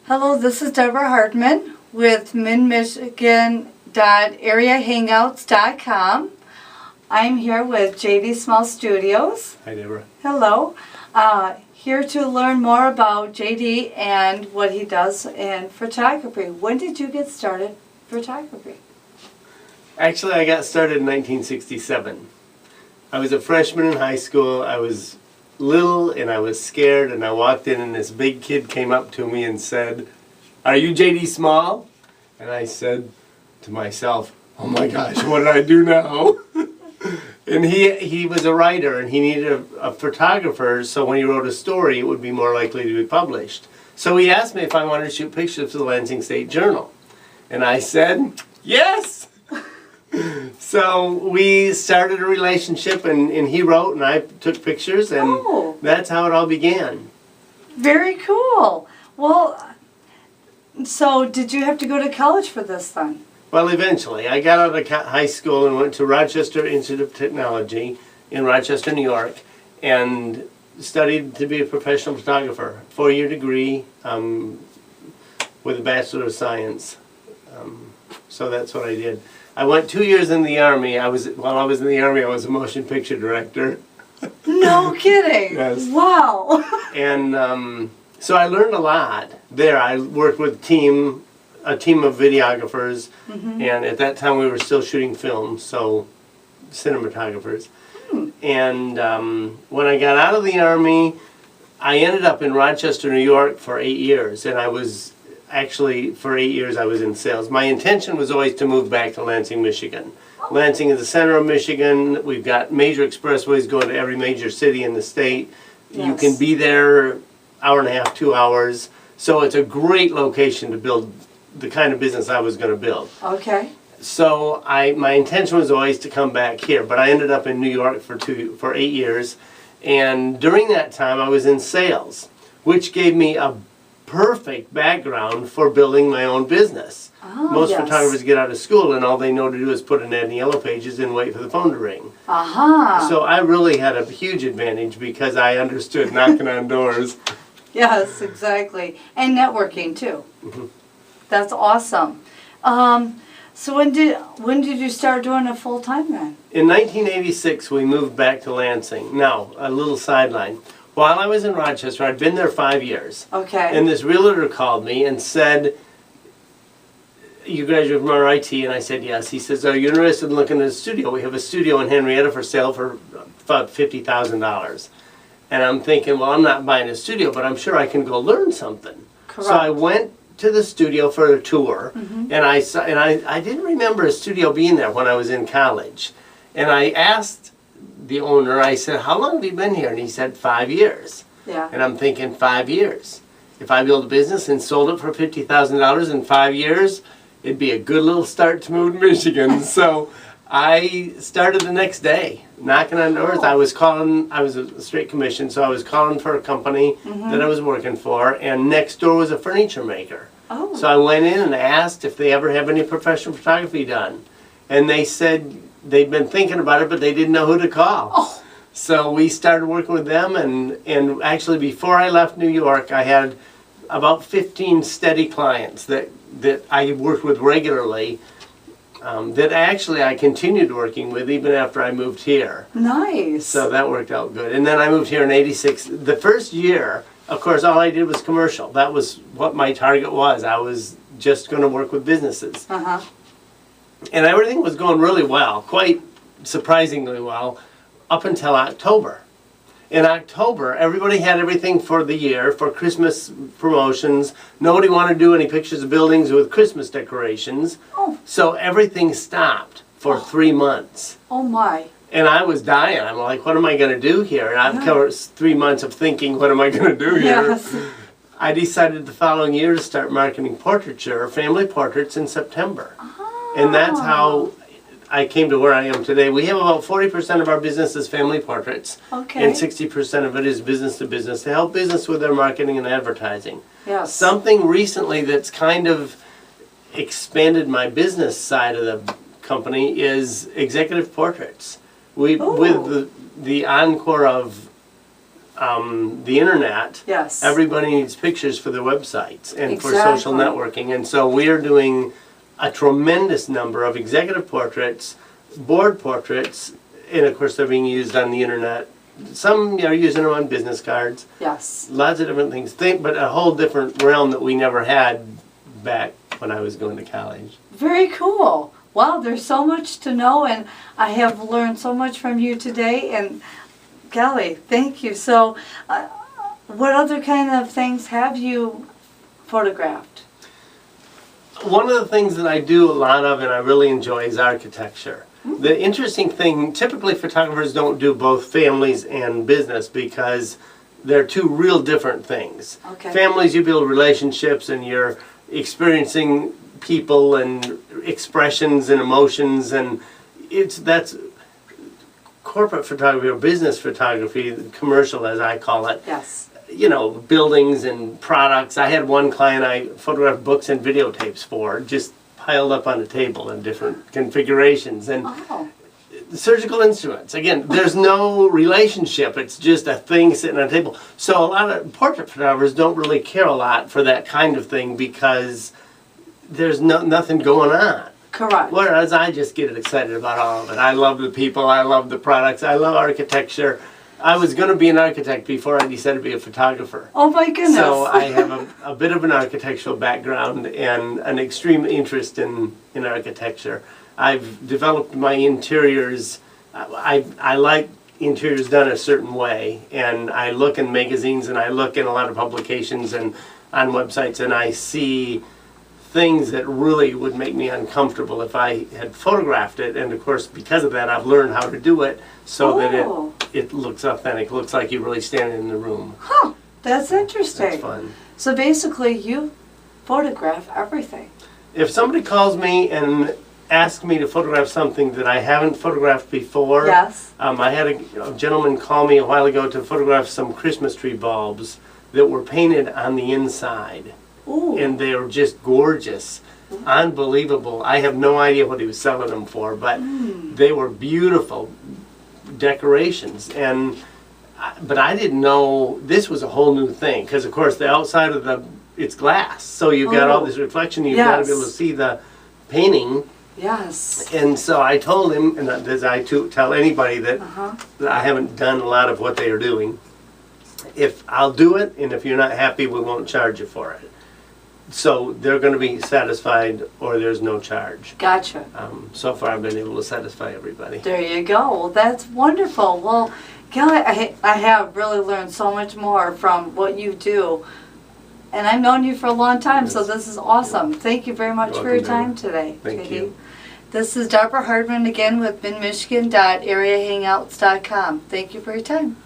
Hello, this is Deborah Hartman with MidMichigan.areahangouts.com. I'm here with JD Small Studios. Hi, Deborah. Hello. Here to learn more about JD and what he does in photography. When did you get started in photography? Actually, I got started in 1967. I was a freshman in high school. I was little and I was scared, and I walked in and this big kid came up to me and said, "Are you JD Small?" And I said to myself, "Oh my gosh, what did I do now?" And he was a writer, and he needed a photographer, so when he wrote a story, it would be more likely to be published. So he asked me if I wanted to shoot pictures for the Lansing State Journal. And I said, yes! So we started a relationship, and he wrote, and I took pictures, and that's how it all began. Very cool. Well, so did you have to go to college for this then? Well, eventually. I got out of high school and went to Rochester Institute of Technology in Rochester, New York, and studied to be a professional photographer. 4-year degree with a Bachelor of Science. So that's what I did. I went 2 years in the Army. While I was in the Army, I was a motion picture director. No kidding! Yes. Wow! And so I learned a lot there. I worked with a team of videographers, and at that time we were still shooting film, so cinematographers. And when I got out of the Army, I ended up in Rochester, New York for 8 years, and I was actually, for 8 years I was in sales. My intention was always to move back to Lansing, Michigan. Lansing is the center of Michigan. We've got major expressways going to every major city in the state. Yes. You can be there hour and a half, 2 hours. So it's a great location to build the kind of business I was going to build. Okay. So my intention was always to come back here, but I ended up in New York for 8 years, and during that time I was in sales, which gave me a perfect background for building my own business. Most photographers get out of school and all they know to do is put an ad in the Yellow Pages and wait for the phone to ring. So I really had a huge advantage because I understood knocking on doors. Yes, exactly. And networking too. That's awesome. So when did you start doing it full time then? In 1986 we moved back to Lansing. Now, a little sideline. While I was in Rochester, I'd been there 5 years. Okay. And this realtor called me and said, "You graduated from RIT?" And I said, "Yes." He says, "Are you interested in looking at a studio? We have a studio in Henrietta for sale for about $50,000. And I'm thinking, well, I'm not buying a studio, but I'm sure I can go learn something. Correct. So I went to the studio for a tour, and I didn't remember a studio being there when I was in college. And I asked the owner, I said, "How long have you been here?" And he said, 5 years. Yeah. And I'm thinking, 5 years. If I built a business and sold it for $50,000 in 5 years, it'd be a good little start to move to Michigan. So I started the next day, knocking on doors. I was a straight commission, so I was calling for a company that I was working for, and next door was a furniture maker. So I went in and asked if they ever have any professional photography done. And they said they'd been thinking about it, but they didn't know who to call. So we started working with them, and actually before I left New York, I had about 15 steady clients that I worked with regularly. That actually I continued working with even after I moved here. Nice. So that worked out good. And then I moved here in '86. The first year, of course, all I did was commercial. That was what my target was. I was just going to work with businesses. And everything was going really well, quite surprisingly well, up until October. In October, everybody had everything for the year, for Christmas promotions. Nobody wanted to do any pictures of buildings with Christmas decorations. So everything stopped for 3 months. Oh my. And I was dying. I'm like, what am I going to do here? And I've covered 3 months of thinking, what am I going to do here? Yes. I decided the following year to start marketing portraiture, family portraits, in September. And that's how I came to where I am today. We have about 40% of our business is family portraits, and 60% of it is business to business, to help business with their marketing and advertising. Yes. Something recently that's kind of expanded my business side of the company is executive portraits. With the encore of the internet. Yes. Everybody needs pictures for their websites and for Exactly. social networking. And so we are doing a tremendous number of executive portraits, board portraits, and of course they're being used on the internet. Some are using them on business cards. Yes. Lots of different things. But a whole different realm that we never had back when I was going to college. Very cool. Wow, there's so much to know, and I have learned so much from you today, and golly, thank you. So, what other kind of things have you photographed? One of the things that I do a lot of and I really enjoy is architecture. The interesting thing, typically photographers don't do both families and business because they're two real different things. Okay. Families, you build relationships and you're experiencing people and expressions and emotions, and that's corporate photography or business photography, commercial as I call it. Yes. You know, buildings and products. I had one client I photographed books and videotapes for, just piled up on a table in different configurations. And surgical instruments. Again, there's no relationship. It's just a thing sitting on a table. So a lot of portrait photographers don't really care a lot for that kind of thing because there's nothing going on. Correct. Whereas I just get excited about all of it. I love the people. I love the products. I love architecture. I was going to be an architect before I decided to be a photographer. Oh my goodness. So I have a bit of an architectural background and an extreme interest in architecture. I've developed my interiors. I like interiors done a certain way, and I look in magazines and I look in a lot of publications and on websites, and I see things that really would make me uncomfortable if I had photographed it. And of course, because of that, I've learned how to do it so that it looks authentic, looks like you're really standing in the room. Huh, that's interesting. That's fun. So basically, you photograph everything. If somebody calls me and asks me to photograph something that I haven't photographed before, yes. I had a gentleman call me a while ago to photograph some Christmas tree bulbs that were painted on the inside. Ooh. And they were just gorgeous, unbelievable. I have no idea what he was selling them for, but they were beautiful decorations. But I didn't know this was a whole new thing, because of course the outside of it's glass, so you've got all this reflection. You've got to be able to see the painting. Yes. And so I told him, and as I tell anybody that I haven't done a lot of what they are doing, if I'll do it, and if you're not happy, we won't charge you for it. So they're going to be satisfied, or there's no charge. Gotcha. So far, I've been able to satisfy everybody. There you go. Well, that's wonderful. Well, Kelly, I have really learned so much more from what you do. And I've known you for a long time, so this is awesome. Thank you very much for your time today. Thank you. This is Deborah Hardman again with MidMichigan.areahangouts.com. Thank you for your time.